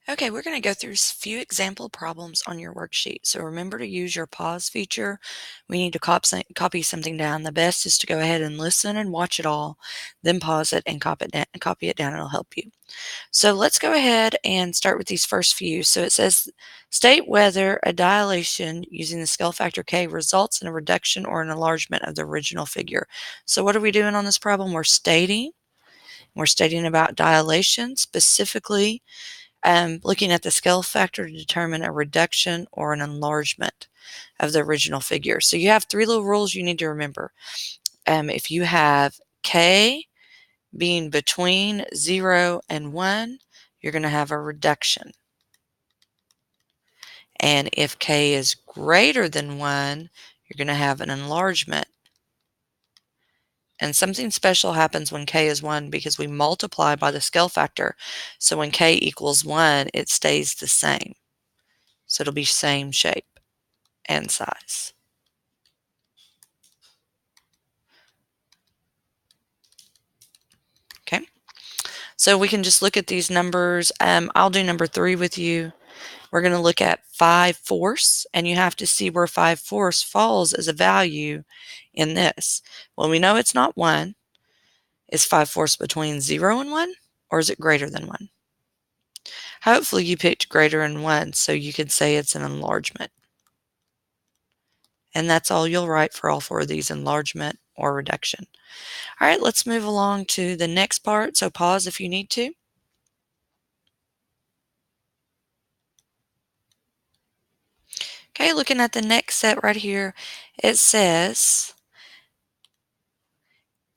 Okay, we're going to go through a few example problems on your worksheet. So remember to use your pause feature. We need to copy something down. The best is to go ahead and listen and watch it all, then pause it and copy it down. It'll help you. So let's go ahead and start with these first few. So it says, state whether a dilation using the scale factor k results in a reduction or an enlargement of the original figure. So what are we doing on this problem? We're stating about dilation, specifically looking at the scale factor to determine a reduction or an enlargement of the original figure. So you have three little rules you need to remember. If you have k being between 0 and 1, you're going to have a reduction. And if k is greater than 1, you're going to have an enlargement. And something special happens when k is 1 because we multiply by the scale factor. So when k equals 1, it stays the same. So it'll be same shape and size. Okay, so we can just look at these numbers. I'll do number 3 with you. We're going to look at 5/4, and you have to see where 5/4 falls as a value in this. Well, we know it's not 1. Is 5/4 between 0 and 1, or is it greater than 1? Hopefully you picked greater than 1, so you could say it's an enlargement. And that's all you'll write for all 4 of these, enlargement or reduction. All right, let's move along to the next part, so pause if you need to. Okay, looking at the next set right here, it says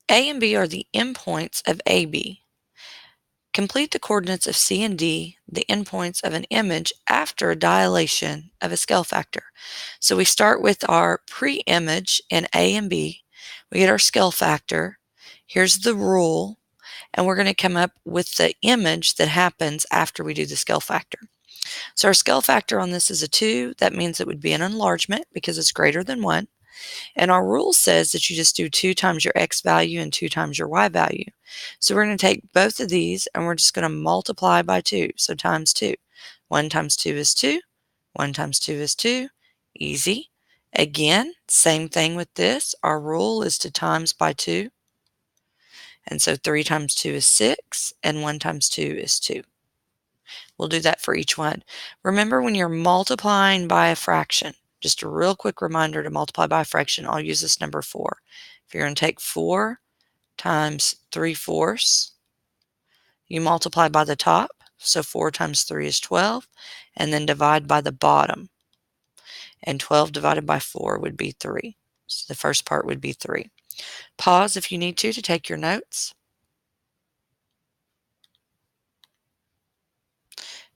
A and B are the endpoints of AB. Complete the coordinates of C and D, the endpoints of an image after a dilation of a scale factor. So we start with our pre-image in A and B. We get our scale factor. Here's the rule, and we're going to come up with the image that happens after we do the scale factor. So our scale factor on this is a 2. That means it would be an enlargement because it's greater than 1. And our rule says that you just do 2 times your x value and 2 times your y value. So we're going to take both of these and we're just going to multiply by 2. So times 2. 1 times 2 is 2. 1 times 2 is 2. Easy. Again, same thing with this. Our rule is to times by 2. And so 3 times 2 is 6, and 1 times 2 is 2. We'll do that for each one. Remember, when you're multiplying by a fraction, just a real quick reminder to multiply by a fraction, I'll use this number 4. If you're going to take 4 times 3/4, you multiply by the top, so 4 times 3 is 12, and then divide by the bottom. And 12 divided by 4 would be 3. So the first part would be 3. Pause if you need to take your notes.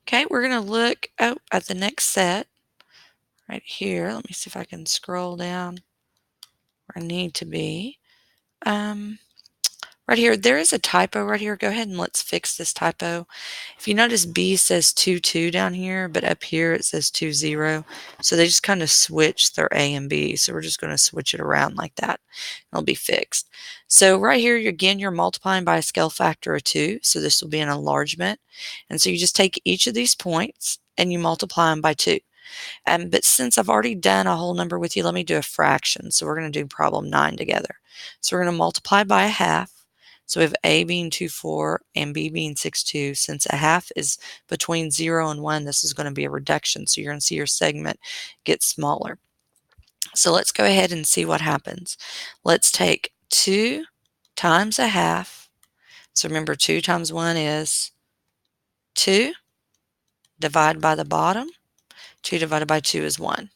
Okay, we're going to look at the next set right here. Let me see if I can scroll down where I need to be. Right here, there is a typo right here. Go ahead and let's fix this typo. If you notice, B says 2 down here, but up here it says 2 So they just kind of switched their A and B. So we're just going to switch it around like that. It'll be fixed. So right here, again, you're multiplying by a scale factor of 2. So this will be an enlargement. And so you just take each of these points and you multiply them by 2. But since I've already done a whole number with you, let me do a fraction. So we're going to do problem 9 together. So we're going to multiply by a half. So we have A being 2/4 and B being 6/2. Since a half is between 0 and 1, this is going to be a reduction. So you're going to see your segment get smaller. So let's go ahead and see what happens. Let's take 2 times a half. So remember, 2 times 1 is 2. Divide by the bottom. 2 divided by 2 is 1.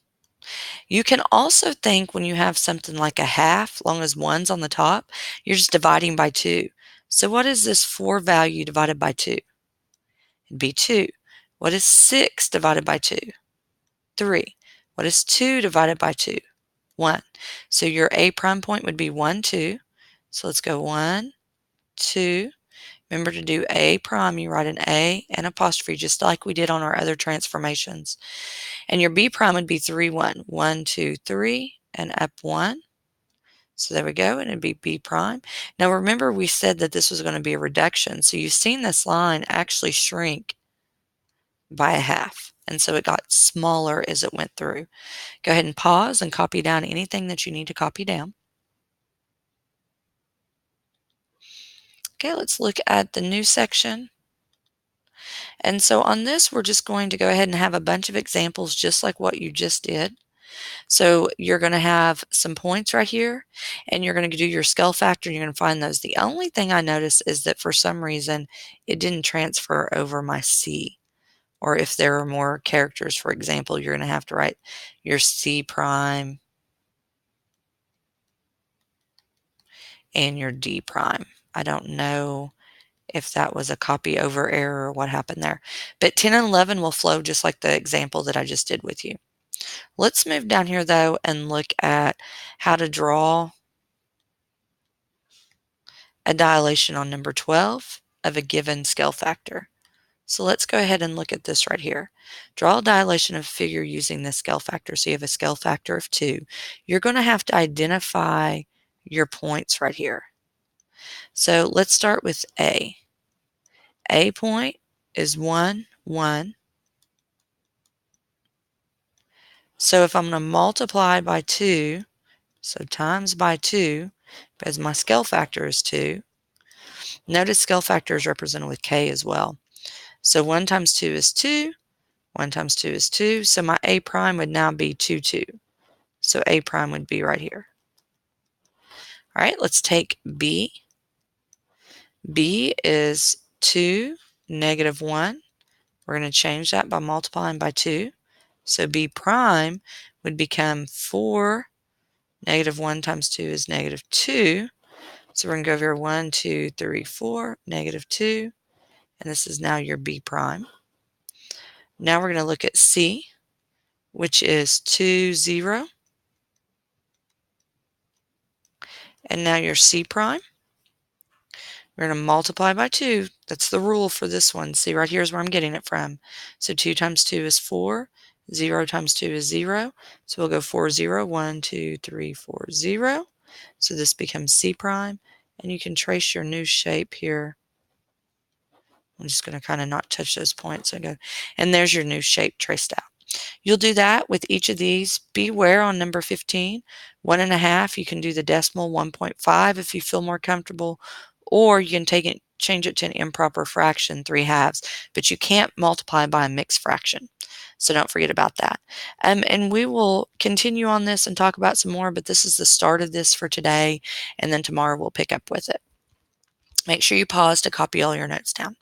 You can also think when you have something like a half, long as 1's on the top, you're just dividing by 2. So what is this 4 value divided by 2? It'd be 2. What is 6 divided by 2? 3. What is 2 divided by 2? 1. So your A prime point would be 1, 2. So let's go 1, 2. Remember to do A prime, you write an A and apostrophe just like we did on our other transformations. And your B prime would be 3, 1. 1, 2, 3, and up 1. So there we go, and it'd be B prime. Now remember, we said that this was going to be a reduction. So you've seen this line actually shrink by a half. And so it got smaller as it went through. Go ahead and pause and copy down anything that you need to copy down. Okay, let's look at the new section. And so on this, we're just going to go ahead and have a bunch of examples just like what you just did. So you're going to have some points right here, and you're going to do your scale factor, and you're going to find those. The only thing I noticed is that for some reason, it didn't transfer over my C. Or if there are more characters, for example, you're going to have to write your C prime and your D prime. I don't know if that was a copy over error or what happened there. But 10 and 11 will flow just like the example that I just did with you. Let's move down here though and look at how to draw a dilation on number 12 of a given scale factor. So let's go ahead and look at this right here. Draw a dilation of a figure using the scale factor. So you have a scale factor of 2. You're going to have to identify your points right here. So let's start with A. A point is 1, 1. So if I'm going to multiply by 2, so times by 2, because my scale factor is 2, notice scale factor is represented with K as well. So 1 times 2 is 2, 1 times 2 is 2, so my A prime would now be 2, 2. So A prime would be right here. All right, let's take B. B is 2, negative 1. We're going to change that by multiplying by 2. So B prime would become 4. Negative 1 times 2 is negative 2. So we're going to go over here 1, 2, 3, 4, negative 2. And this is now your B prime. Now we're going to look at C, which is 2, 0. And now your C prime. We're going to multiply by 2. That's the rule for this one. See, right here is where I'm getting it from. So 2 times 2 is 4. 0 times 2 is 0. So we'll go 4, 0, 1, 2, 3, 4, 0. So this becomes C prime. And you can trace your new shape here. I'm just going to kind of not touch those points and go. And there's your new shape traced out. You'll do that with each of these. Beware on number 15, 1.5. You can do the decimal 1.5 if you feel more comfortable, or you can change it to an improper fraction, 3/2, but you can't multiply by a mixed fraction. So don't forget about that. And we will continue on this and talk about some more, but this is the start of this for today, and then tomorrow we'll pick up with it. Make sure you pause to copy all your notes down.